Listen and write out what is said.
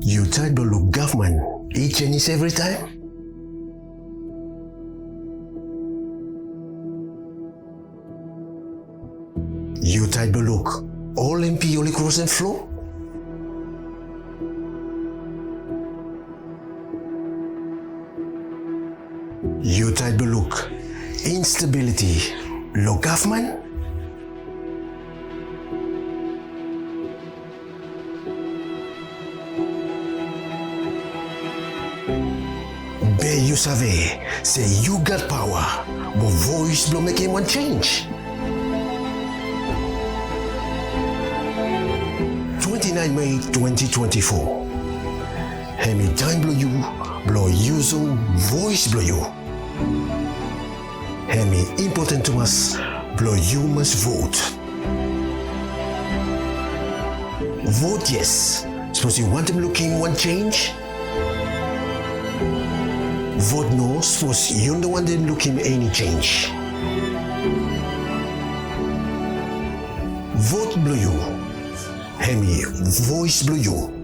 You type the look government each and every time? You type the look all MP only cross and flow? You type the look instability look government? Be you savez, say you got power, but voice blow make one change. 29 May 2024. Hemi time blow you so voice blow you. Hemi important to us, blow you must vote. Vote yes. Suppose you want them looking one change? Vote no, suppose you don't want them looking any change. Vote blue you. Hemi voice blue you.